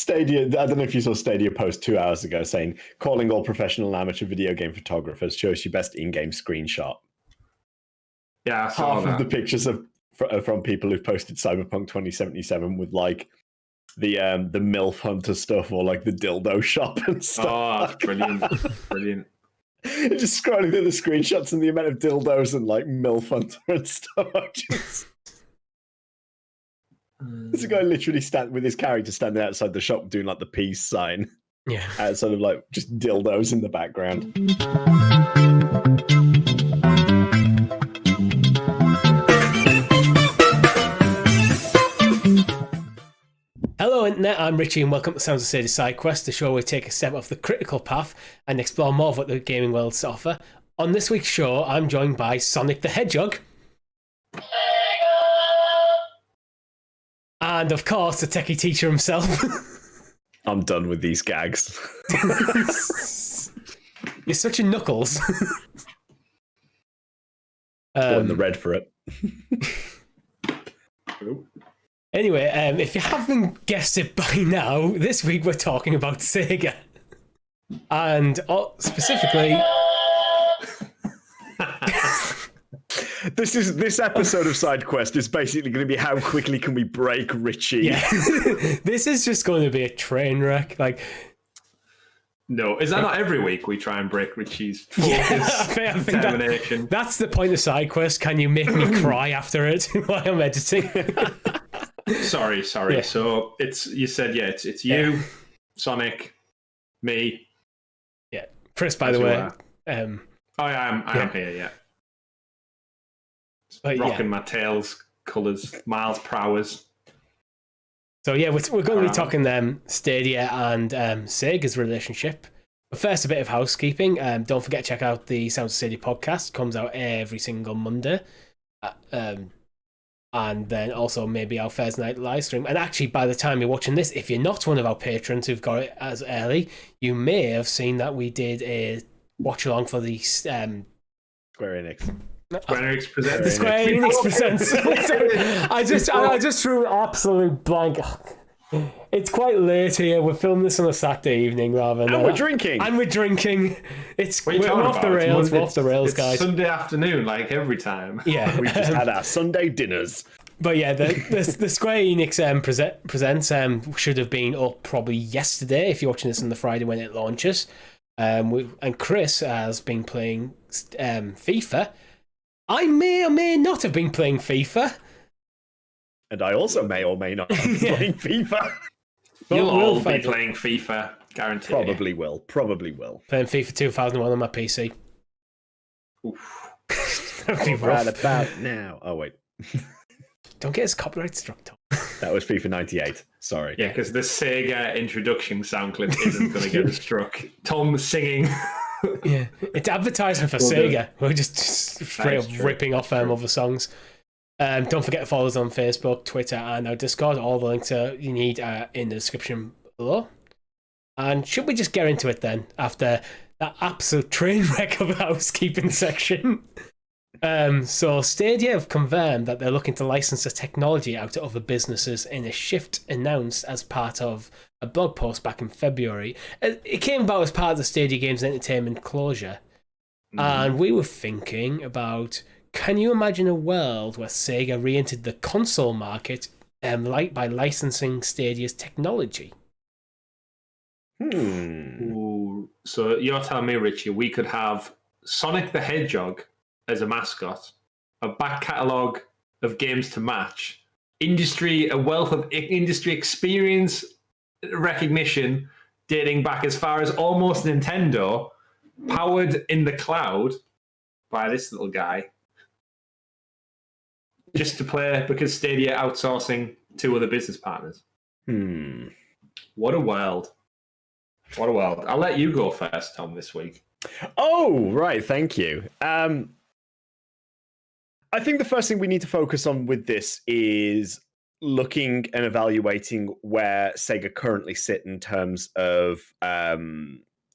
Stadia, I don't know if you saw Stadia post 2 hours ago saying, calling all professional and amateur video game photographers shows you best in-game screenshot. Yeah, I saw Half that. of the pictures are from people who've posted Cyberpunk 2077 with like the MILF Hunter stuff or like the dildo shop and stuff. Oh, that's brilliant. Brilliant. Just scrolling through the screenshots and the amount of dildos and like MILF Hunter and stuff. There's a guy literally with his character standing outside the shop doing like the peace sign. Yeah. Sort of like just dildos in the background. Hello Internet, I'm Richie and welcome to Sounds of Stadia SideQuest, the show where we take a step off the critical path and explore more of what the gaming world has to offer. On this week's show, I'm joined by Sonic the Hedgehog. And of course, the techie teacher himself. I'm done with these gags. You're such a knuckles. Pulling the red for it. Anyway, if you haven't guessed it by now, this week we're talking about Sega. And specifically... This episode of SideQuest is basically going to be how quickly can we break Richie. Yeah. This is just going to be a train wreck. Like, no, is that not every week we try and break Richie's focus, I think determination? That's the point of SideQuest. Can you make me cry after it while I'm editing? Sorry. Yeah. So it's it's you, Sonic, me. Yeah, Chris. By the way, I am here. Yeah, rocking my Tails colours, miles per hours. So yeah, we're going to be talking Stadia and Sega's relationship. But first, a bit of housekeeping. Don't forget to check out the Sounds of Stadia podcast. It comes out every single Monday. And then also maybe our Thursday night live stream. And actually, by the time you're watching this, if you're not one of our patrons who've got it as early, you may have seen that we did a watch along for the Square Enix. Square Enix presents. The Square Enix presents. I just threw an absolute blank. It's quite late here. We're filming this on a Saturday evening rather than. And we're drinking. We're off the rails. We're off the rails, guys. Sunday afternoon, like every time. Yeah, we just had our Sunday dinners. But yeah, the Square Enix presents should have been up probably yesterday if you're watching this on the Friday when it launches. And Chris has been playing FIFA. I may or may not have been playing FIFA. And I also may or may not be playing FIFA. You'll all be playing FIFA, guaranteed. Probably will. Playing FIFA 2001 on my PC. Oof. That'd be rough. Right about now. Oh, wait. Don't get us copyright struck, Tom. That was FIFA 98. Sorry. Yeah, because the Sega introduction sound clip isn't going to get us struck. Tom singing. Yeah, it's advertising for Sega. We're just straight up ripping off other songs. Don't forget to follow us on Facebook, Twitter, and our Discord. All the links you need are in the description below. And should we just get into it then, after that absolute train wreck of a housekeeping section? So Stadia have confirmed that they're looking to license the technology out to other businesses in a shift announced as part of a blog post back in February. It came about as part of the Stadia Games and Entertainment closure. And we were thinking about, can you imagine a world where Sega re-entered the console market by licensing Stadia's technology? Ooh. So you're telling me, Richie, we could have Sonic the Hedgehog as a mascot, a back catalogue of games to match, a wealth of industry experience, recognition dating back as far as almost Nintendo, powered in the cloud by this little guy, just to play because Stadia outsourcing to other business partners. What a world. I'll let you go first, Tom, this week. Oh, right. Thank you. I think the first thing we need to focus on with this is looking and evaluating where Sega currently sit in terms of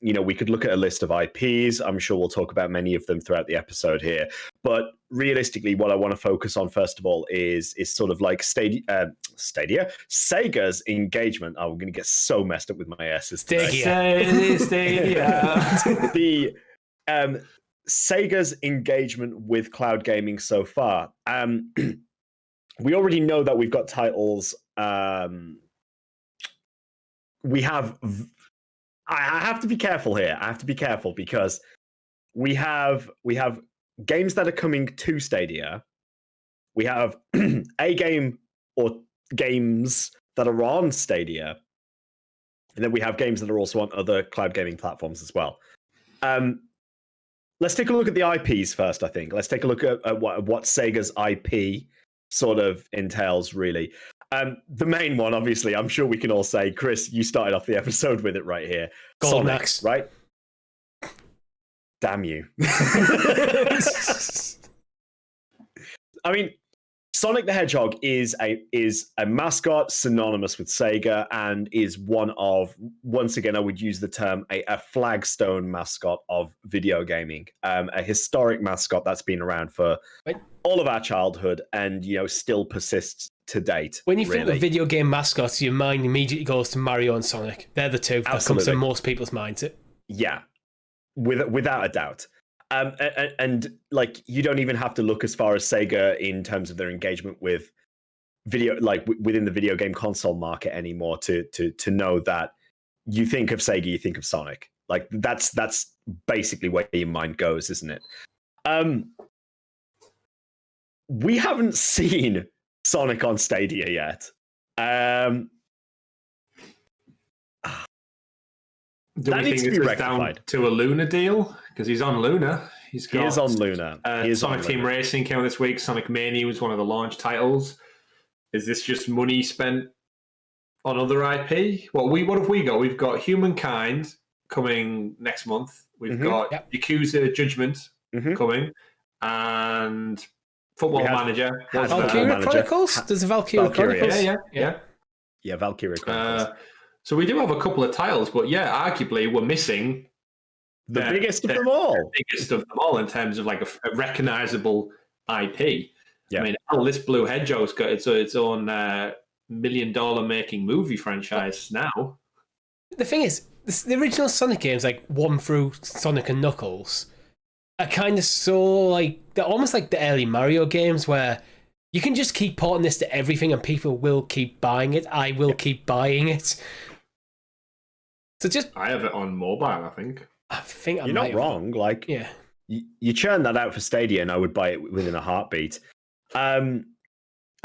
we could look at a list of IPs. I'm sure we'll talk about many of them throughout the episode here. But realistically, what I want to focus on first of all is sort of like Stadia, Sega's engagement. Oh, I'm going to get so messed up with my S's today. Stadia. The Sega's engagement with cloud gaming so far. We already know that we've got titles. We have. I have to be careful here. I have to be careful because we have games that are coming to Stadia. We have a game or games that are on Stadia, and then we have games that are also on other cloud gaming platforms as well. Let's take a look at the IPs first. I think let's take a look at what Sega's IP sort of entails, really. The main one, obviously, I'm sure we can all say, Chris, you started off the episode with it right here. Golden Sonic, Axe. right? Damn you. I mean, Sonic the Hedgehog is a mascot synonymous with Sega and is one of, once again, I would use the term a flagstone mascot of video gaming, a historic mascot that's been around for all of our childhood and still persists to date. When you think of video game mascots, your mind immediately goes to Mario and Sonic. They're the two that comes to most people's minds. Yeah, without a doubt. And like you don't even have to look as far as Sega in terms of their engagement with video, like within the video game console market anymore to know that you think of Sega, you think of Sonic. Like that's basically where your mind goes, isn't it? We haven't seen Sonic on Stadia yet. Do we think it's down to a Luna deal? Because he's on Luna. He is on Luna. Sonic Team Racing came out this week. Sonic Mania was one of the launch titles. Is this just money spent on other IP? What have we got? We've got Humankind coming next month. We've got Yakuza Judgment coming. And Football Manager. Valkyria Chronicles? There's a Valkyria Chronicles. Yeah, Valkyria Chronicles. So we do have a couple of titles, but arguably we're missing the biggest of them all. The biggest of them all in terms of like a recognizable IP. Yeah. I mean, this Blue Hedgehog's got its own $1 million making movie franchise now. The thing is, the original Sonic games, like 1 through Sonic and Knuckles, are kind of so like they're almost like the early Mario games where you can just keep porting this to everything and people will keep buying it. I will keep buying it. So I have it on mobile, I think. You're not wrong. Like, you churn that out for Stadia, and I would buy it within a heartbeat. I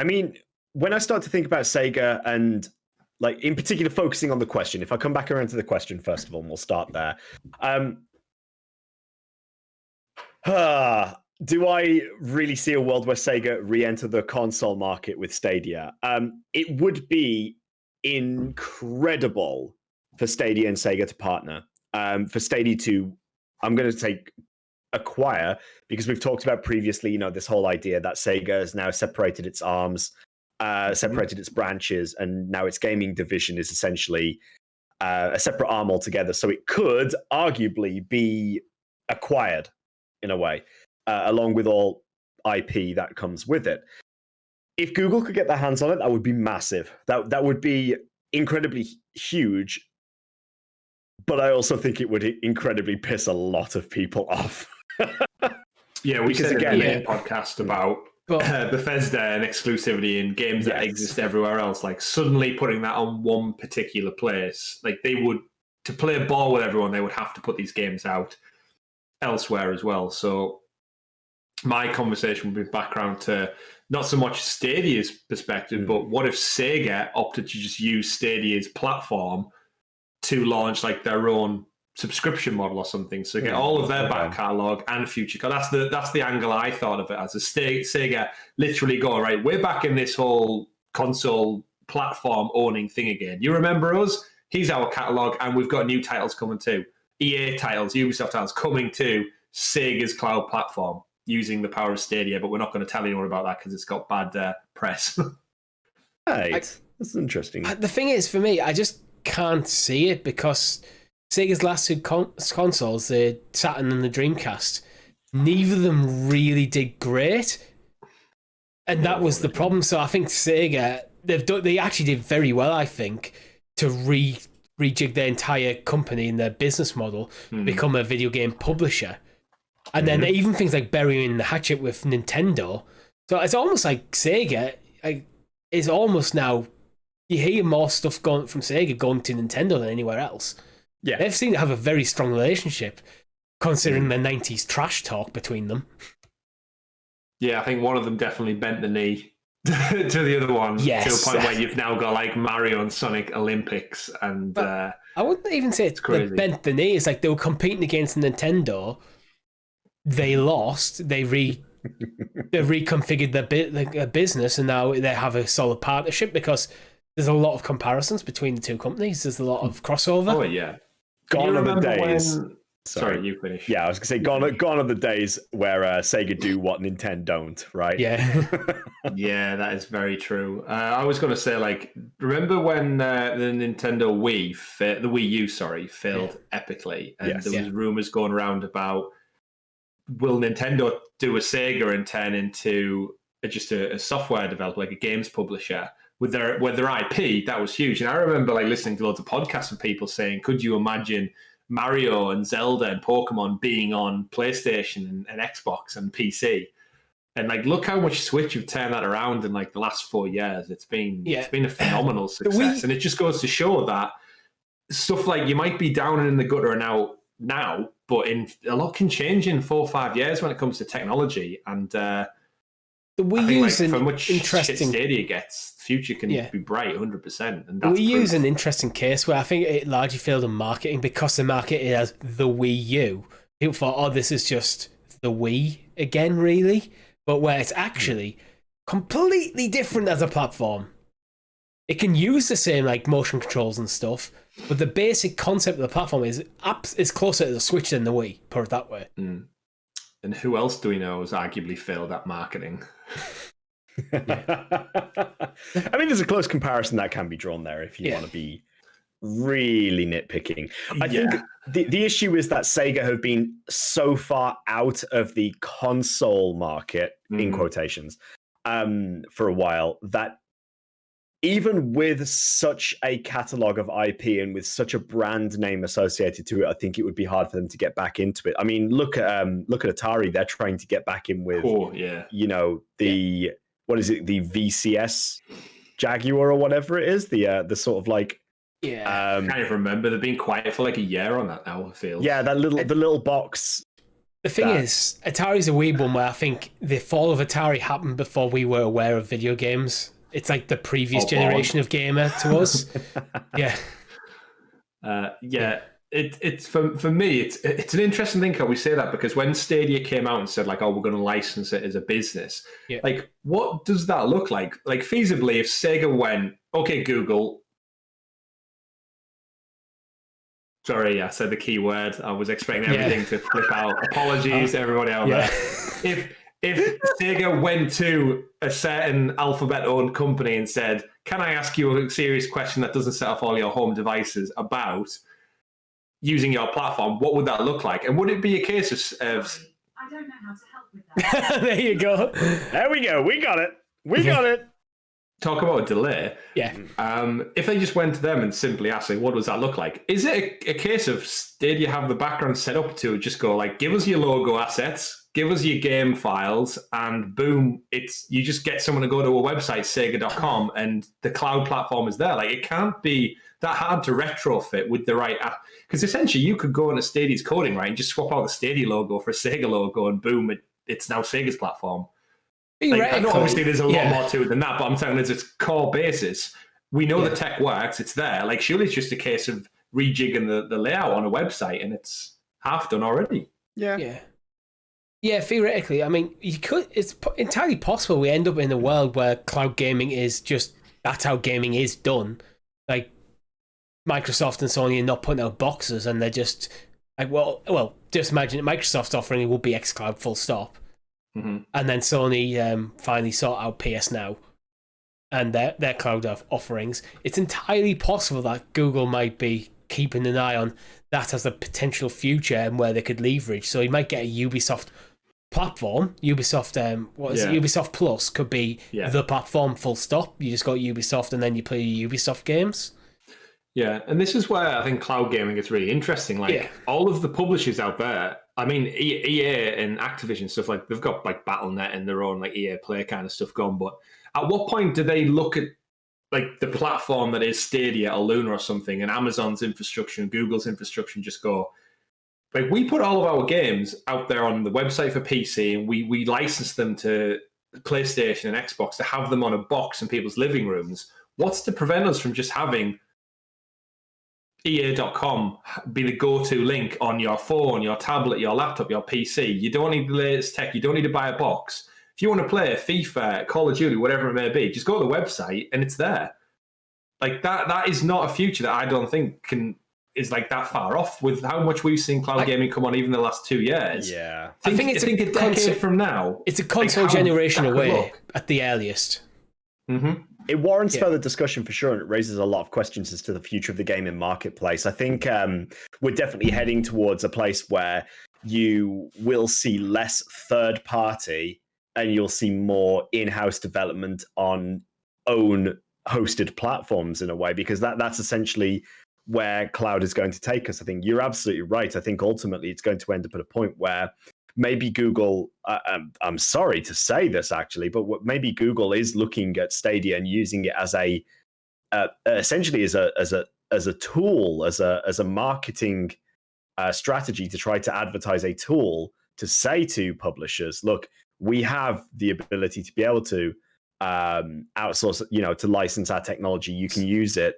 mean, when I start to think about Sega, and like in particular, focusing on the question, if I come back around to the question first of all, and we'll start there. Do I really see a world where Sega re-enter the console market with Stadia? It would be incredible for Stadia and Sega to partner. For Stadia to, I'm going to say, acquire, because we've talked about previously, this whole idea that Sega has now separated its arms, separated its branches, and now its gaming division is essentially a separate arm altogether. So it could arguably be acquired in a way, along with all IP that comes with it. If Google could get their hands on it, that would be massive. That would be incredibly huge. But I also think it would incredibly piss a lot of people off. We said again in the main podcast about Bethesda and exclusivity in games that exist everywhere else. Like suddenly putting that on one particular place, like they would, to play ball with everyone, they would have to put these games out elsewhere as well. So my conversation would be background to not so much Stadia's perspective, but what if Sega opted to just use Stadia's platform to launch like their own subscription model or something, so get all of their back catalogue and future. That's the angle I thought of it as. A Sega literally go, right, we're back in this whole console platform owning thing again. You remember us? Here's our catalogue, and we've got new titles coming too. EA titles, Ubisoft titles coming to Sega's cloud platform using the power of Stadia, but we're not going to tell anyone about that because it's got bad press. Right. That's interesting. The thing is, for me, I just can't see it because Sega's last two consoles, the Saturn and the Dreamcast, neither of them really did great, and that was the problem. So I think Sega they actually did very well, I think, to rejig their entire company and their business model to become a video game publisher, and then even things like burying the hatchet with Nintendo. So it's almost like Sega is almost now. You hear more stuff going from Sega going to Nintendo than anywhere else. Yeah, they've seemed to have a very strong relationship, considering the 90s trash talk between them. Yeah, I think one of them definitely bent the knee to the other one, to the point where you've now got like Mario and Sonic Olympics, and I wouldn't even say it's they bent the knee. It's like they were competing against Nintendo. They lost. They reconfigured their business, and now they have a solid partnership because there's a lot of comparisons between the two companies. There's a lot of crossover. Oh yeah, gone are the days. Sorry, you finish. Yeah, I was gonna say gone are the days where Sega do what Nintendo don't, right? Yeah, yeah, that is very true. I was gonna say, like, remember when the Nintendo the Wii U, failed epically, and there was rumors going around about will Nintendo do a Sega and turn into just a software developer, like a games publisher with their IP? That was huge, and I remember like listening to loads of podcasts of people saying, "Could you imagine Mario and Zelda and Pokemon being on PlayStation and Xbox and PC?" And like, look how much Switch have turned that around in like the last 4 years. It's been a phenomenal success, and it just goes to show that stuff like you might be down and in the gutter now, but a lot can change in 4 or 5 years when it comes to technology. And the Wii U's for much interesting shit Stadia gets, the future can be bright 100%. And that's Wii U's an interesting case where I think it largely failed in marketing because they marketed it as the Wii U. People thought, oh, this is just the Wii again, really. But where it's actually completely different as a platform. It can use the same like motion controls and stuff, but the basic concept of the platform is closer to the Switch than the Wii, put it that way. And who else do we know has arguably failed at marketing? I mean, there's a close comparison that can be drawn there if you want to be really nitpicking. I think the issue is that Sega have been so far out of the console market, in quotations, for a while, that even with such a catalog of IP and with such a brand name associated to it, I think it would be hard for them to get back into it. I mean, look at Atari. They're trying to get back in with, what is it, the VCS Jaguar or whatever it is, the sort of like. Yeah, I can't even remember. They've been quiet for like a year on that now, I feel. Yeah, the little box. The thing is, Atari's a weird one where I think the fall of Atari happened before we were aware of video games. It's like the previous generation of gamer to us. It's for me. It's an interesting thing how we say that, because when Stadia came out and said like, "Oh, we're going to license it as a business," like, what does that look like? Like, feasibly, if Sega went, "Okay, Google." Sorry, I said the key word. I was expecting everything to flip out. Apologies to everybody out there. If Sega went to a certain Alphabet-owned company and said, "Can I ask you a serious question that doesn't set off all your home devices about using your platform?" What would that look like? And would it be a case of I don't know how to help with that. There you go. There we go. We got it. We got it. Talk about a delay. Yeah. If they just went to them and simply asked, like, what does that look like? Is it a case of, did you have the background set up to just go like, give us your logo assets, give us your game files, and boom, you just get someone to go to a website, sega.com, and the cloud platform is there. Like, it can't be that hard to retrofit with the right app. Because essentially you could go into Stadia's coding, right, and just swap out the Stadia logo for a Sega logo, and boom, it's now Sega's platform. Like, I know obviously there's a lot more to it than that, but I'm telling you, as its core basis, we know the tech works, it's there. Like, surely it's just a case of rejigging the layout on a website, and it's half done already. Yeah, theoretically. I mean, it's entirely possible we end up in a world where cloud gaming is just, that's how gaming is done. Like, Microsoft and Sony are not putting out boxes, and they're just like, well, just imagine Microsoft's offering will be xCloud full stop. Mm-hmm. And then Sony finally sort out PS Now and their cloud offerings. It's entirely possible that Google might be keeping an eye on that as a potential future and where they could leverage. So you might get a Ubisoft platform. Ubisoft, Ubisoft Plus could be the platform, full stop. You just got Ubisoft and then you play your Ubisoft games. Yeah, and this is where I think cloud gaming is really interesting. Like all of the publishers out there, I mean, EA and Activision stuff, like they've got like Battle.net and their own like EA Play kind of stuff going. But at what point do they look at like the platform that is Stadia or Luna or something, and Amazon's infrastructure and Google's infrastructure, and just go, like, we put all of our games out there on the website for PC, and we license them to PlayStation and Xbox to have them on a box in people's living rooms. What's to prevent us from just having EA.com be the go-to link on your phone, your tablet, your laptop, your PC? You don't need the latest tech. You don't need to buy a box. If you want to play FIFA, Call of Duty, whatever it may be, just go to the website and it's there. Like that is not a future that I don't think is like that far off with how much we've seen cloud gaming come on even the last 2 years. Yeah. I think it's a decade from now. It's a console generation away at the earliest. Mm-hmm. It warrants further discussion for sure, and it raises a lot of questions as to the future of the gaming marketplace. I think we're definitely heading towards a place where you will see less third party and you'll see more in-house development on own hosted platforms in a way, because that's essentially where cloud is going to take us. I think you're absolutely right. I think ultimately it's going to end up at a point where maybe Google, I'm sorry to say this actually, but maybe Google is looking at Stadia and using it as essentially as a tool, as a marketing strategy to try to advertise a tool to say to publishers, look, we have the ability to be able to outsource, to license our technology. You can use it,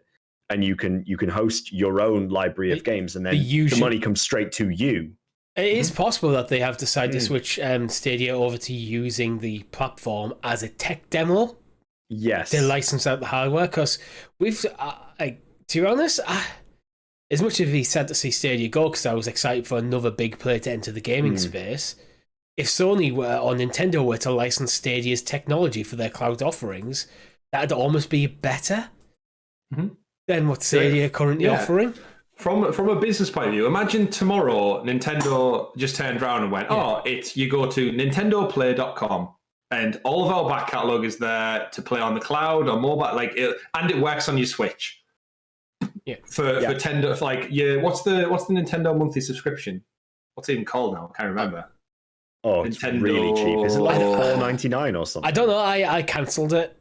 and you can host your own library of games, and then the money comes straight to you. It is possible that they have decided to switch Stadia over to using the platform as a tech demo. Yes, to license out the hardware, because we've, to be honest, as much as we sad to see Stadia go, because I was excited for another big player to enter the gaming space. If Sony or Nintendo were to license Stadia's technology for their cloud offerings, that'd almost be better than what Stadia currently offering. From a business point of view, imagine tomorrow Nintendo just turned around and went, you go to nintendoplay.com and all of our back catalogue is there to play on the cloud or mobile, and it works on your Switch. Yeah. For $10, what's the Nintendo monthly subscription? What's it even called now? I can't remember. Oh, it's really cheap. Is it like $4.99 or something? I don't know. I cancelled it.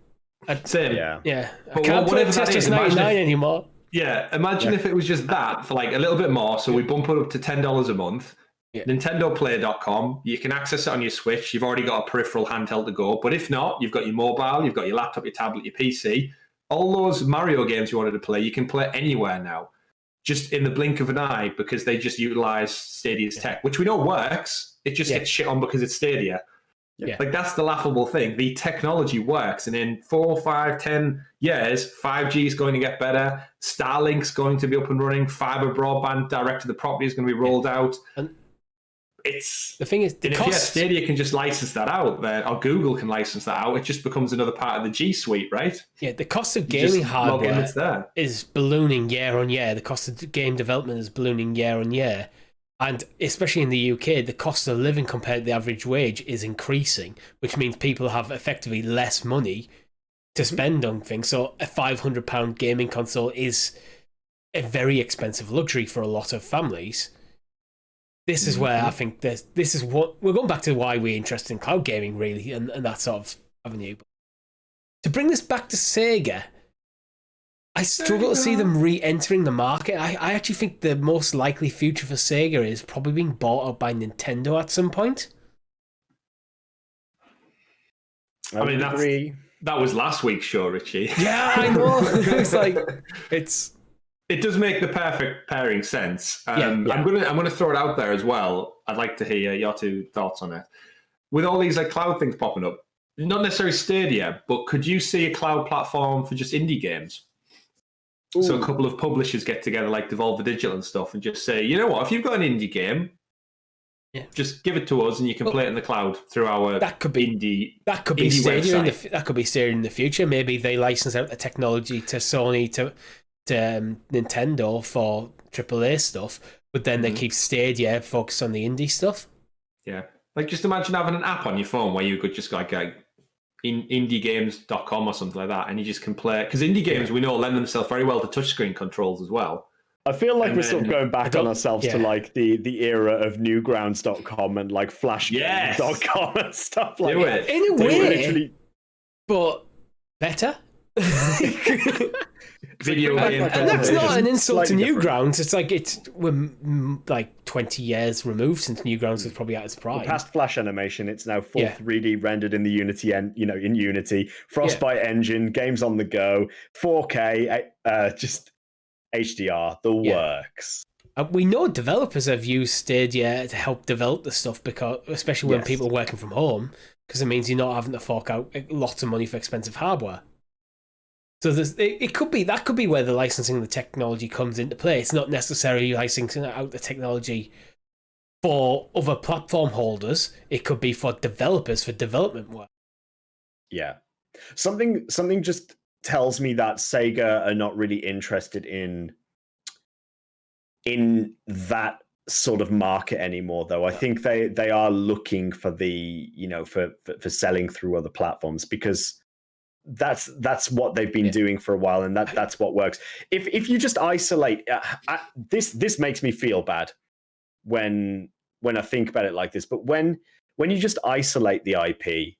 Same. Yeah. I can't play Tetris 99 anymore. Yeah, imagine if it was just that for like a little bit more. So we bump it up to $10 a month. Yeah. NintendoPlay.com. You can access it on your Switch. You've already got a peripheral handheld to go. But if not, you've got your mobile, you've got your laptop, your tablet, your PC. All those Mario games you wanted to play, you can play anywhere now. Just in the blink of an eye, because they just utilize Stadia's tech, which we know works. It just gets shit on because it's Stadia. Yeah. Like, that's the laughable thing. The technology works, and in 4, 5, 10 years, 5G is going to get better. Starlink's going to be up and running. Fiber broadband direct to the property is going to be rolled out. And it's the thing is, if Stadia can just license that out, then or Google can license that out, it just becomes another part of the G Suite, right? Yeah, the cost of gaming hardware is ballooning year on year. The cost of game development is ballooning year on year. And especially in the UK, the cost of living compared to the average wage is increasing, which means people have effectively less money to spend on things. So a £500 gaming console is a very expensive luxury for a lot of families. This is where I think this is what we're going back to, why we're interested in cloud gaming, really, and that sort of avenue. To bring this back to Sega, I struggle to see them re-entering the market. I actually think the most likely future for Sega is probably being bought out by Nintendo at some point. I mean, that was last week's show, Richie. Yeah, I know. It does make the perfect pairing sense. I'm gonna throw it out there as well. I'd like to hear your two thoughts on it. With all these like cloud things popping up, not necessarily Stadia, but could you see a cloud platform for just indie games? Ooh. So a couple of publishers get together, like Devolver Digital and stuff, and just say, you know what, if you've got an indie game, just give it to us, and you can play it in the cloud through our indie. That could be Stadia that could be Stadia in the future. Maybe they license out the technology to Sony to Nintendo for AAA stuff, but then they keep Stadia focused on the indie stuff. Yeah. Like, just imagine having an app on your phone where you could just like in indiegames.com or something like that, and you just can play. Because indie games, we know, lend themselves very well to touchscreen controls as well. I feel like we're sort of going back on ourselves to like the era of newgrounds.com and like flashgames.com and stuff like that. In a way, but better. Video game, and that's not an insult to different. Newgrounds. It's like we're like 20 years removed since Newgrounds was probably at its prime. Past Flash animation, it's now full Yeah. 3D rendered in the Unity in Unity, Frostbite engine, games on the go, 4K, just HDR, the works. We know developers have used Stadia to help develop the stuff, because especially when people are working from home, because it means you're not having to fork out lots of money for expensive hardware. So it could be where the licensing of the technology comes into play. It's not necessarily licensing out the technology for other platform holders. It could be for developers for development work. Yeah, something just tells me that Sega are not really interested in that sort of market anymore, though. I think they are looking for the for selling through other platforms, because that's what they've been doing for a while, and that's what works. If you just isolate this makes me feel bad when I think about it like this, but when you just isolate the IP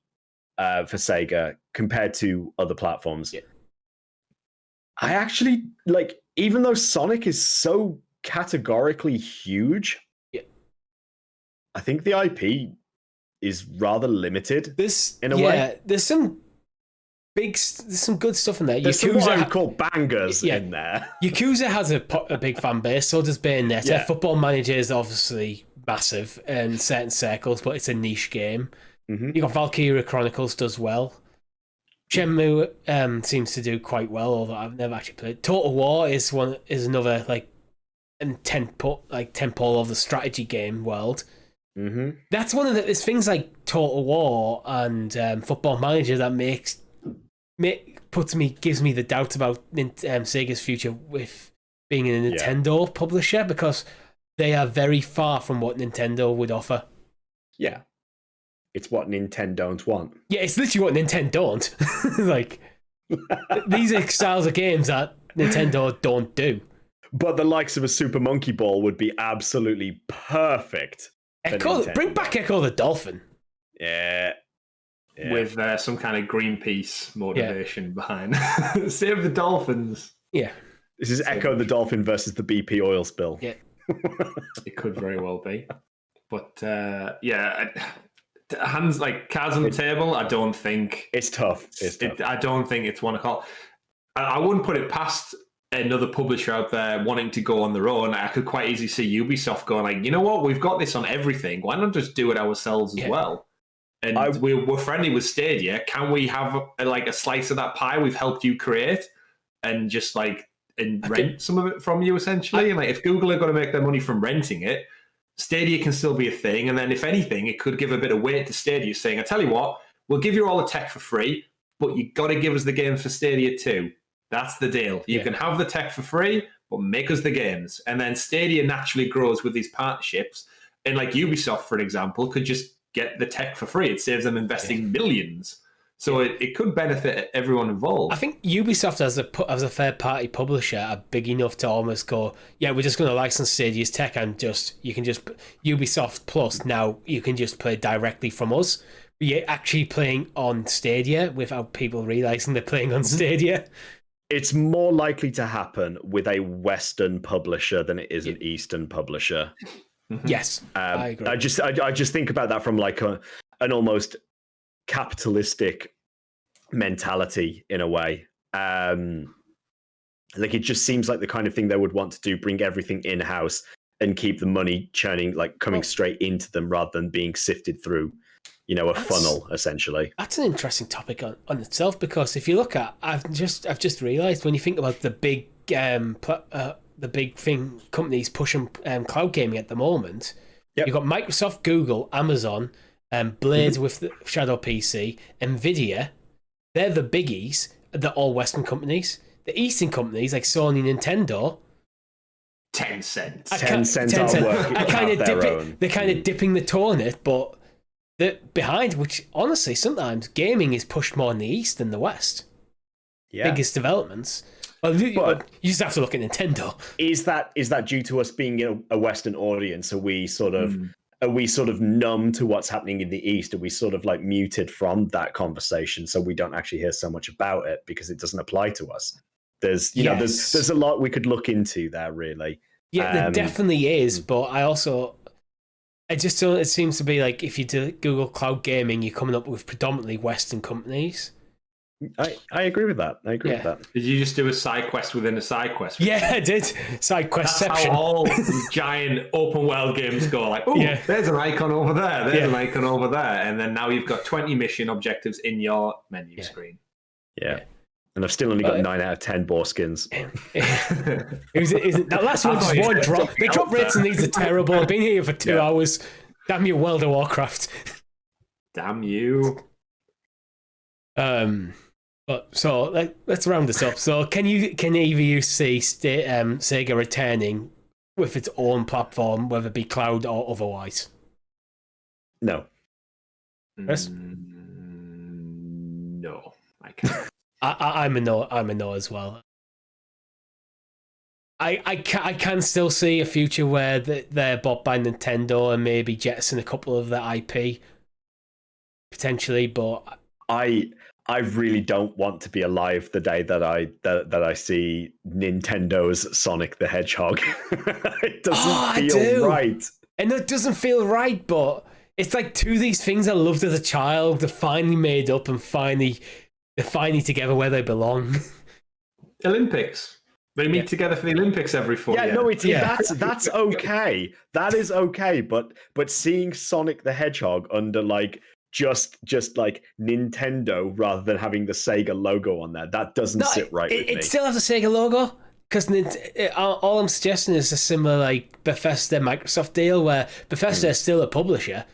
for Sega compared to other platforms, I actually like, even though Sonic is so categorically huge, I think the IP is rather limited in a way. There's some good stuff in there. There's some what I would call bangers in there. Yakuza has a big fan base, so does Bayonetta. Yeah. Football Manager is obviously massive in certain circles, but it's a niche game. You got Valkyria Chronicles does well. Shenmue seems to do quite well, although I've never actually played. Total War is another like tentpole of the strategy game world. That's one of there's things like Total War and Football Manager that gives me the doubt about Sega's future with being a Nintendo publisher, because they are very far from what Nintendo would offer. Yeah, it's what Nintendo don't want. Yeah, it's literally what Nintendo don't. Like, these are styles of games that Nintendo don't do. But the likes of a Super Monkey Ball would be absolutely perfect. Bring back Echo the Dolphin. Yeah. With some kind of Greenpeace motivation behind. Save the dolphins. Yeah. This is Echo the Dolphin versus the BP oil spill. Yeah. It could very well be. But hands like cards on the table, I don't think it's tough. I don't think it's one o'clock. I wouldn't put it past another publisher out there wanting to go on their own. I could quite easily see Ubisoft going like, you know what, we've got this on everything. Why not just do it ourselves as well? And we're friendly with Stadia. Can we have a slice of that pie we've helped you create, and just rent some of it from you, essentially? And if Google are going to make their money from renting it, Stadia can still be a thing. And then if anything, it could give a bit of weight to Stadia, saying, I tell you what, we'll give you all the tech for free, but you got to give us the games for Stadia too. That's the deal. You can have the tech for free, but make us the games. And then Stadia naturally grows with these partnerships. And like Ubisoft, for example, could just get the tech for free. It saves them investing millions. So it could benefit everyone involved. I think Ubisoft as a third party publisher are big enough to almost go, yeah, we're just going to license Stadia's tech, and you can just Ubisoft Plus now you can just play directly from us. But you're actually playing on Stadia without people realizing they're playing on Stadia. It's more likely to happen with a Western publisher than it is an Eastern publisher. Yes, I agree. I just think about that from like an almost capitalistic mentality in a way. Like, it just seems like the kind of thing they would want to do, bring everything in-house and keep the money churning, like coming straight into them rather than being sifted through, a funnel, essentially. That's an interesting topic on itself, because if you look at, I've just realised, when you think about the big companies pushing cloud gaming at the moment, you've got Microsoft, Google, Amazon, Blade with the Shadow PC, Nvidia. They're the biggies. They're all Western companies. the Eastern companies like Sony, Nintendo, Tencent. are kind of dipping. They're kind of dipping the toe in it, but behind, which honestly sometimes gaming is pushed more in the East than the West. Yeah. Biggest developments. Well, you just have to look at Nintendo. Is that due to us being a Western audience? Are we sort of numb to what's happening in the East? Are we sort of like muted from that conversation so we don't actually hear so much about it because it doesn't apply to us? There's there's a lot we could look into there, really. Yeah, there definitely is, but I just don't. It seems to be like if you do Google Cloud Gaming, you're coming up with predominantly Western companies. I agree with that. I agree with that. Did you just do a side quest within a side quest? Yeah, I did. SideQuest. That's how all giant open world games go. Like, oh, there's an icon over there. There's an icon over there, and then now you've got 20 mission objectives in your menu screen. Yeah. And I've still only got 9 out of 10 boar skins. That last one just won't drop. The drop rates on these are terrible. I've been here for 2 hours. Damn you, World of Warcraft. Damn you. But so let's round this up. So can either you see Sega returning with its own platform, whether it be cloud or otherwise? No. Chris? No, I can't. I'm a no. I'm a no as well. I can still see a future where they're bought by Nintendo and maybe jettison a couple of their IP potentially, but I really don't want to be alive the day that I see Nintendo's Sonic the Hedgehog. It doesn't feel right. And it doesn't feel right, but it's like two of these things I loved as a child. They're finally made up and they're finally together where they belong. Olympics. They meet together for the Olympics every 4 years. No, that's okay. That is okay. But seeing Sonic the Hedgehog under like just like Nintendo rather than having the Sega logo on there, that doesn't sit right with me. It still has a Sega logo because all I'm suggesting is a similar like Bethesda Microsoft deal where Bethesda is still a publisher.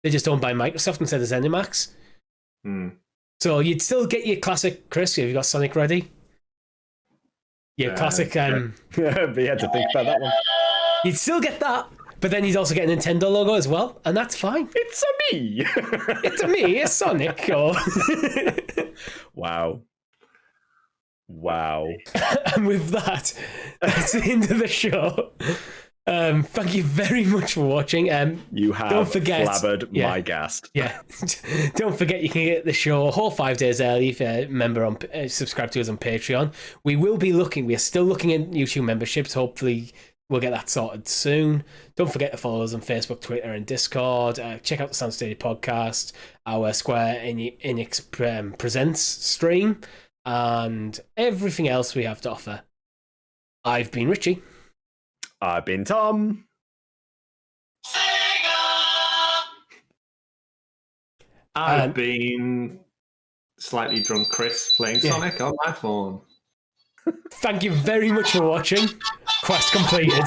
They're just owned by Microsoft instead of ZeniMax. So you'd still get your classic, Chris. Have you got Sonic ready? Your classic. But you had to think about that one. You'd still get that. But then he's also getting a Nintendo logo as well, and that's fine. It's a me. It's a me. It's Sonic. Wow. And with that, that's the end of the show. Thank you very much for watching. You have flabbered my gast. Yeah. Don't forget you can get the show a whole 5 days early if you're a member on subscribe to us on Patreon. We are still looking at YouTube memberships. Hopefully we'll get that sorted soon. Don't forget to follow us on Facebook, Twitter, and Discord. Check out the Sound Stadia podcast, our Square Enix Presents stream, and everything else we have to offer. I've been Richie. I've been Tom. I've been slightly drunk Chris playing Sonic on my phone. Thank you very much for watching. Quest completed.